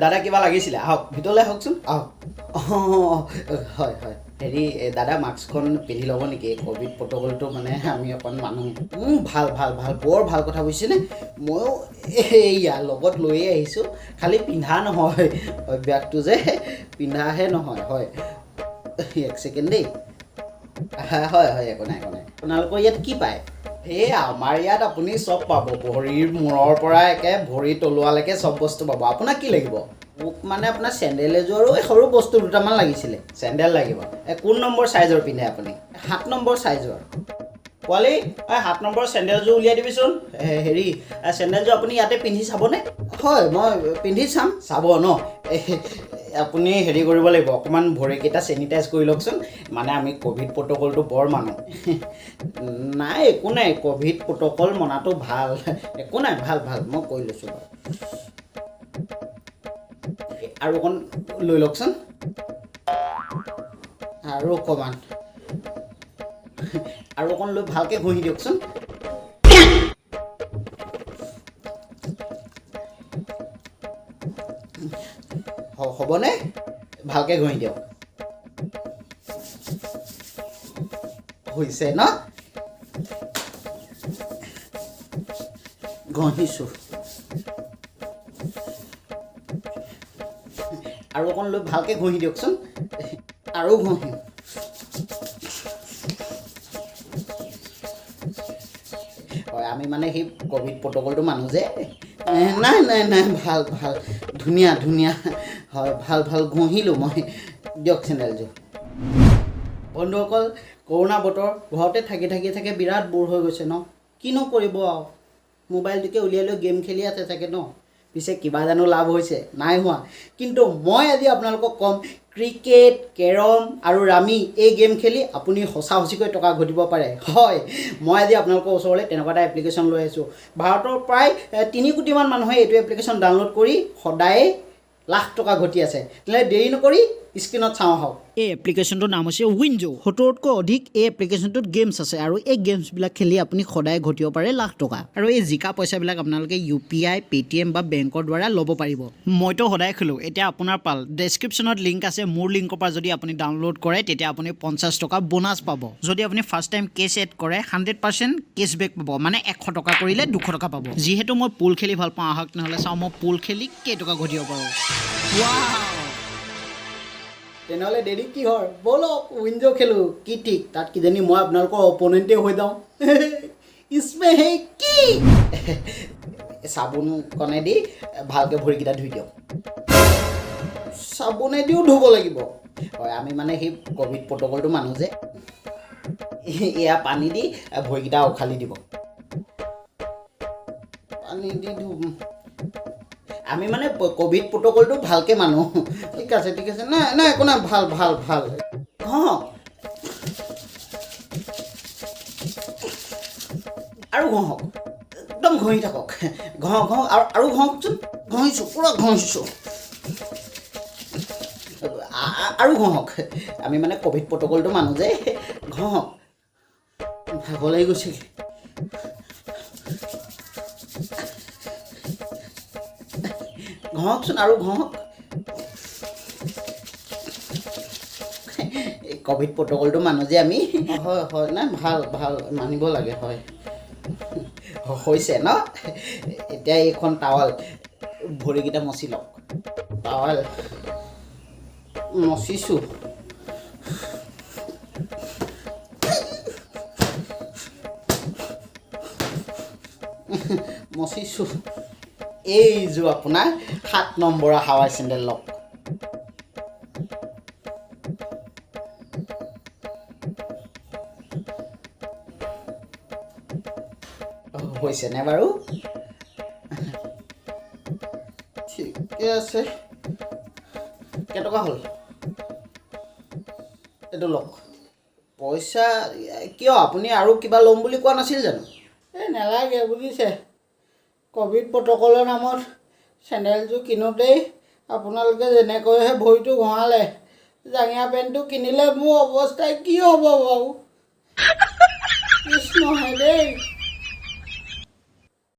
দাদা কিবা লাগিছিলে আহক ভিতৰলৈ আহকচোন আহক হয় হয় হেৰি দাদা মাস্কখন পিন্ধি ল'ব নেকি ক'ভিড প্ৰট'কলটো মানে আমি অকণ মানুহ ভাল ভাল ভাল বৰ ভাল কথা বুজিছেনে ময়ো এইয়া লগত লৈয়ে আহিছোঁ খালি পিন্ধা নহয় অভ্যাসটো যে পিন্ধাহে নহয় হয় এক ছেকেণ্ড দেই হয় হয় একো নাই আপোনালোকৰ ইয়াত কি পায় এই আমাৰ ইয়াত আপুনি চব পাব ভৰিৰ মূৰৰ পৰা একে ভৰি তলুৱালৈকে চব বস্তু পাব আপোনাক কি লাগিব মোক মানে আপোনাৰ চেণ্ডেল এযোৰ আৰু সৰু বস্তু দুটামান লাগিছিলে চেণ্ডেল লাগিব কোন নম্বৰ চাইজৰ পিন্ধে আপুনি 7 নম্বৰ চাইজৰ পোৱালি 7 নম্বৰ চেণ্ডেলযোৰ উলিয়াই দিবিচোন হেৰি চেণ্ডেলযোৰ আপুনি ইয়াতে পিন্ধি চাবনে হয় মই পিন্ধি চাব ন আপুনি হেৰি কৰিব লাগিব অকণমান ভৰিকেইটা চেনিটাইজ কৰি লওকচোন মানে আমি ক'ভিড প্ৰট'কলটো বৰ মানো নাই একো নাই ক'ভিড প্ৰট'কল মনাটো ভাল একো নাই ভাল ভাল মই কৈ লৈছোঁ বাৰু আৰু অকণ লৈ লওকচোন আৰু অকণমান আৰু অকণ লৈ ভালকৈ ঘঁহি দিয়কচোন হ'বনে ভালকৈ ঘঁহি দিয়ক হৈছে ন ঘঁহিছোঁ আৰু অকণ লৈ ভালকৈ ঘঁহি দিয়কচোন আৰু ঘঁহিম হয় আমি মানে সেই ক'ভিড প্ৰট'কলটো মানো যে নাই নাই নাই ভাল ভাল ধুনীয়া ধুনীয়া হয় ভাল ভাল ঘঁহিলোঁ মই দিয়ক চেণ্ডেলযোৰ বন্ধুসকল কৰোণা বতৰ ঘৰতে থাকি বিৰাট বৰ হৈ গৈছে ন কিনো কৰিব আৰু মোবাইলটোকে উলিয়াই লৈ গেম খেলি আছে চাগে ন পিছে কিবা জানো লাভ হৈছে নাই হোৱা কিন্তু মই আজি আপোনালোকক ক'ম ক্ৰিকেট কেৰম আৰু ৰামি এই গেম খেলি আপুনি সঁচাকৈ টকা ঘটিব পাৰে হয় মই আজি আপোনালোকৰ ওচৰলৈ তেনেকুৱা এটা এপ্লিকেশ্যন লৈ আহিছোঁ ভাৰতৰ প্ৰায় 3 কোটিমান মানুহে এইটো এপ্লিকেশ্যন ডাউনলোড কৰি সদায় লাখ টকা ঘটি আছে তেনে দেৰি নকৰি স্ক্ৰীনত চাওঁ আহক এই এপ্লিকেশ্যনটোৰ নাম হৈছে উইনজো 70তকৈ অধিক এই এপ্লিকেশ্যনটোত গেমছ আছে আৰু এই গেমছবিলাক খেলি আপুনি সদায় ঘটিব পাৰে লাখ টকা আৰু এই জিকা পইচাবিলাক আপোনালোকে UPI পেটিএম বা বেংকৰ দ্বাৰা ল'ব পাৰিব মইতো সদায় খেলোঁ এতিয়া আপোনাৰ পাল ডেছক্ৰিপশ্যনত লিংক আছে মোৰ লিংকৰ পৰা যদি আপুনি ডাউনলোড কৰে তেতিয়া আপুনি 50 টকা বোনাছ পাব যদি আপুনি ফাৰ্ষ্ট টাইম কেছ এড কৰে 100% কেছবেক পাব মানে 100 টকা কৰিলে 200 টকা পাব যিহেতু মই পুল খেলি ভাল পাওঁ আহক নহ'লে চাওঁ মই পুল খেলি কেইটকা ঘটিব পাৰোঁ তেনেহ'লে দেৰি কি হয় ব'লক উইনজো খেলোঁ কি ঠিক তাত কিজানি মই আপোনালোকৰ অপনেণ্টে হৈ যাওঁ ইছমে হে কি চাবোনকণেদি ভালকৈ ভৰিকেইটা ধুই দিয়ক চাবোনেদিও ধুব লাগিব হয় আমি মানে সেই ক'ভিড প্ৰট'কলটো মানো যে এয়া পানী দি ভৰিকেইটা উখালি দিব পানী দি ধুম আমি মানে ক'ভিড প্ৰট'কলটো ভালকৈ মানো ঠিক আছে নাই নাই একো নাই ভাল ভাল ভাল আৰু ঘঁহক একদম ঘঁহি থাকক ঘঁহক আৰু ঘঁহকচোন ঘঁহিছোঁ পূৰা ঘঁহিছোঁ আৰু ঘঁহক আমি মানে ক'ভিড প্ৰট'কলটো মানো যে ঘঁহক ভাগৰ লাগি গৈছেগৈ ঘঁহকচোন আৰু ঘঁহক এই ক'ভিড প্ৰট'কলটো মানো যে আমি হয় হয় নাই ভাল ভাল মানিব লাগে হয় হৈছে ন এতিয়া এইখন টাৱাল ভৰিকেইটা মচি লওক টাৱাল মচিছোঁ মচিছোঁ এইযোৰ আপোনাৰ 7 নম্বৰৰ হাৱাই চেণ্ডেল লওক হৈছেনে বাৰু ঠিকে আছে কেইটকা হ'ল এইটো লওক পইচা কিয় আপুনি আৰু কিবা ল'ম বুলি কোৱা নাছিল জানো এই নালাগে বুজিছে ক'ভিড প্ৰট'কলৰ নামত চেণ্ডেলযোৰ কিনোতেই আপোনালোকে যেনেকৈহে ভৰিটো ঘঁহালে জাঙিয়া পেণ্টটো কিনিলে মোৰ অৱস্থা কি হ'ব বাৰু কৃষ্ণ হে দেই